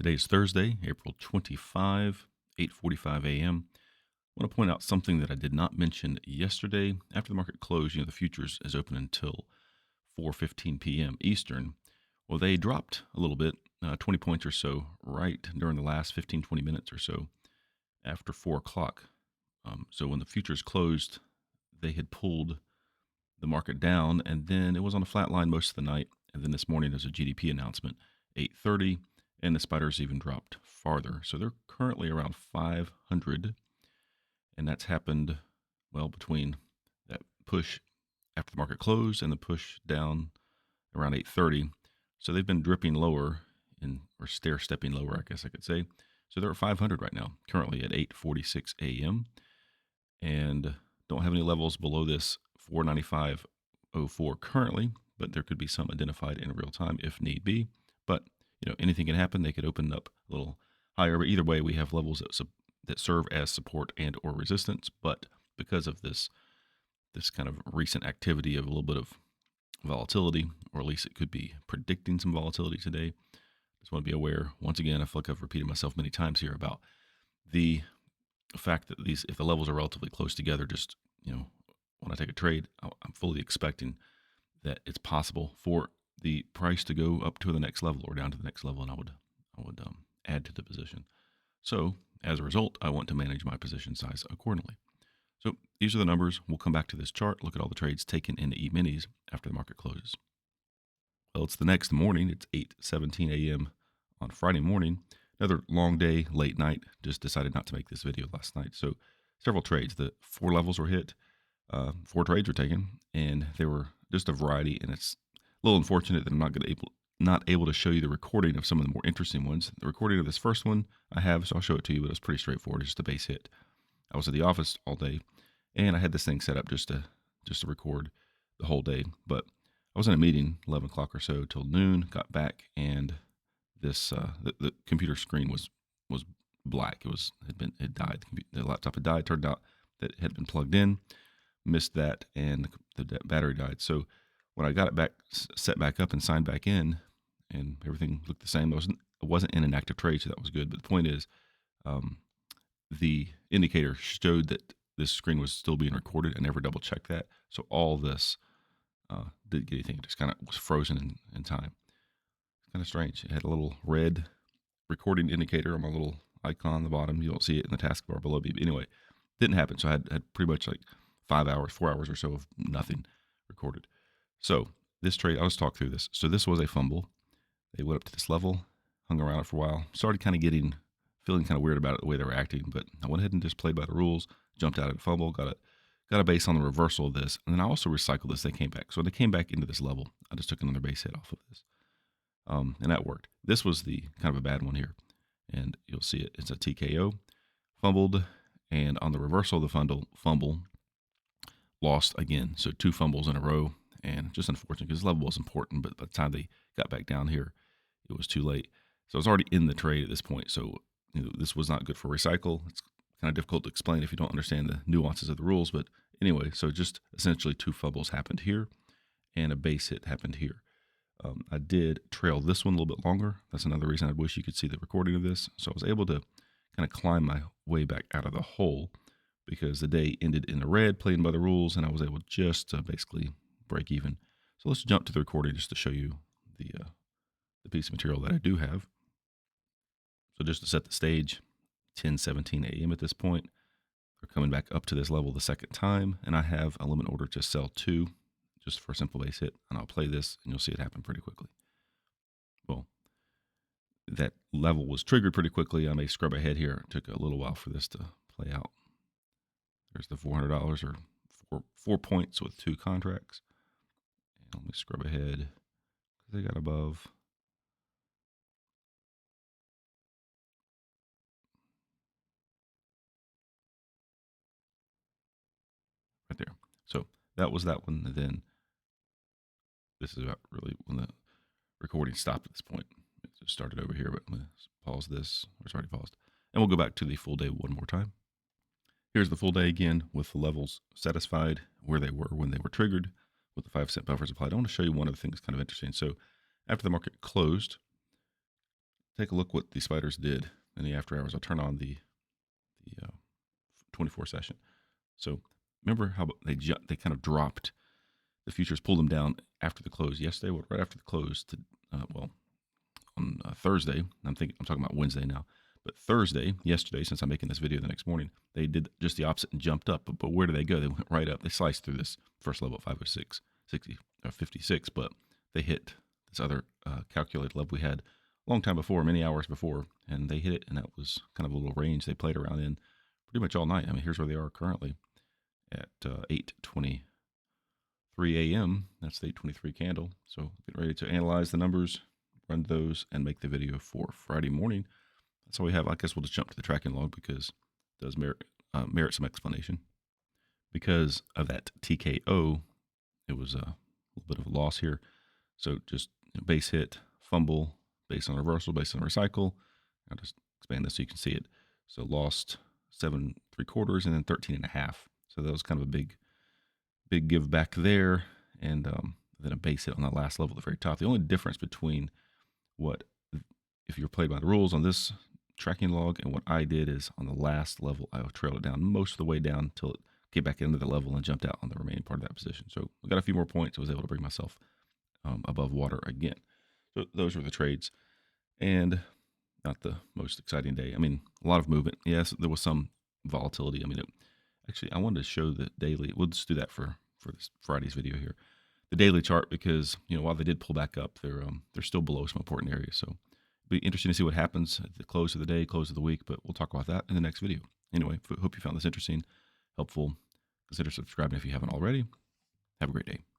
Today is Thursday, April 25, 8:45 a.m. I want to point out something that I did not mention yesterday. After the market closed, the futures is open until 4:15 p.m. Eastern. Well, they dropped a little bit, 20 points or so, right during the last 15, 20 minutes or so after 4 o'clock. So when the futures closed, they had pulled the market down, and then it was on a flat line most of the night. And then this morning there's a GDP announcement, 8:30, and the spiders even dropped farther. So they're currently around 500, and that's happened, well, between that push after the market closed and the push down around 8:30. So they've been dripping lower or stair-stepping lower, I guess I could say. So they're at 500 right now, currently at 8:46 a.m. and don't have any levels below this 495.04 currently, but there could be some identified in real time if need be. But anything can happen. They could open up a little higher. But either way, we have levels that serve as support and or resistance. But because of this kind of recent activity of a little bit of volatility, or at least it could be predicting some volatility today, just want to be aware. Once again, I feel like I've repeated myself many times here about the fact that if the levels are relatively close together, just when I take a trade, I'm fully expecting that it's possible for the price to go up to the next level or down to the next level, and I would add to the position. So as a result, I want to manage my position size accordingly. So these are the numbers. We'll come back to this chart, look at all the trades taken in the E-minis after the market closes. Well, it's the next morning. It's 8:17 a.m. on Friday morning. Another long day, late night. Just decided not to make this video last night. So several trades. The 4 levels were hit. 4 trades were taken, and they were just a variety. And it's a little unfortunate that I'm not able to show you the recording of some of the more interesting ones. The recording of this first one I have, so I'll show it to you, but it's pretty straightforward. It's just a base hit. I was at the office all day, and I had this thing set up just to record the whole day. But I was in a meeting 11 o'clock or so till noon. Got back, and this the computer screen was black. It died. The laptop had died. Turned out that it had been plugged in. Missed that, and the battery died. So when I got it back, set back up and signed back in, and everything looked the same. It wasn't in an active trade, so that was good. But the point is, the indicator showed that this screen was still being recorded. I never double checked that. So all this didn't get anything. It just kind of was frozen in time. It's kind of strange. It had a little red recording indicator on my little icon on the bottom. You don't see it in the taskbar below me. But anyway, didn't happen. So I had pretty much like 4 hours or so of nothing recorded. So this trade, I'll just talk through this. So this was a fumble. They went up to this level, hung around it for a while, started kind of feeling kind of weird about it, the way they were acting, but I went ahead and just played by the rules, jumped out of the fumble, got a base on the reversal of this, and then I also recycled this. They came back. So when they came back into this level, I just took another base hit off of this. And that worked. This was the kind of a bad one here, and you'll see it. It's a TKO, fumbled, and on the reversal of the fumble, lost again. So 2 fumbles in a row, and just unfortunate because this level was important, but by the time they got back down here, it was too late. So I was already in the trade at this point. So this was not good for recycle. It's kind of difficult to explain if you don't understand the nuances of the rules. But anyway, so just essentially 2 fumbles happened here, and a base hit happened here. I did trail this one a little bit longer. That's another reason I wish you could see the recording of this. So I was able to kind of climb my way back out of the hole because the day ended in the red, playing by the rules, and I was able just to basically break even. So let's jump to the recording just to show you the piece of material that I do have. So just to set the stage, 10:17 a.m. at this point. They're coming back up to this level the second time, and I have a limit order to sell 2 just for a simple base hit, and I'll play this, and you'll see it happen pretty quickly. Well, that level was triggered pretty quickly. I may scrub ahead here. It took a little while for this to play out. There's the $400 or 4 points with 2 contracts. And let me scrub ahead because they got above. Right there. So that was that one. And then this is about really when the recording stopped at this point. It just started over here, but I'm going to pause this. It's already paused. And we'll go back to the full day one more time. Here's the full day again with the levels satisfied where they were when they were triggered with the 5-cent buffers applied. I want to show you one of the things kind of interesting. So after the market closed, take a look what the spiders did in the after hours. I'll turn on the 24 session. So remember how they kind of dropped the futures, pulled them down after the close yesterday. Well, right after the close to on Thursday. I'm talking about Wednesday now. But Thursday, yesterday, since I'm making this video the next morning, they did just the opposite and jumped up. But where did they go? They went right up. They sliced through this first level at 506, 60, or 56, but they hit this other calculated level we had a long time before, many hours before, and they hit it, and that was kind of a little range they played around in pretty much all night. I mean, here's where they are currently at 8:23 a.m. That's the 8:23 candle. So get ready to analyze the numbers, run those, and make the video for Friday morning. That's all we have. I guess we'll just jump to the tracking log because it does merit some explanation. Because of that TKO, it was a little bit of a loss here. So just base hit, fumble, base on reversal, base on recycle. I'll just expand this so you can see it. So lost 7 3/4 and then 13.5. So that was kind of a big give back there, and then a base hit on that last level at the very top. The only difference between if you're played by the rules on this tracking log and what I did is on the last level, I trailed it down most of the way down until it came back into the level and jumped out on the remaining part of that position. So I got a few more points. I was able to bring myself above water again. So those were the trades, and not the most exciting day. I mean, a lot of movement. Yes, there was some volatility. I mean, actually, I wanted to show the daily. We'll just do that for this Friday's video here. The daily chart, because while they did pull back up, they're still below some important areas. So it'll be interesting to see what happens at the close of the day, close of the week. But we'll talk about that in the next video. Anyway, hope you found this interesting, helpful. Consider subscribing if you haven't already. Have a great day.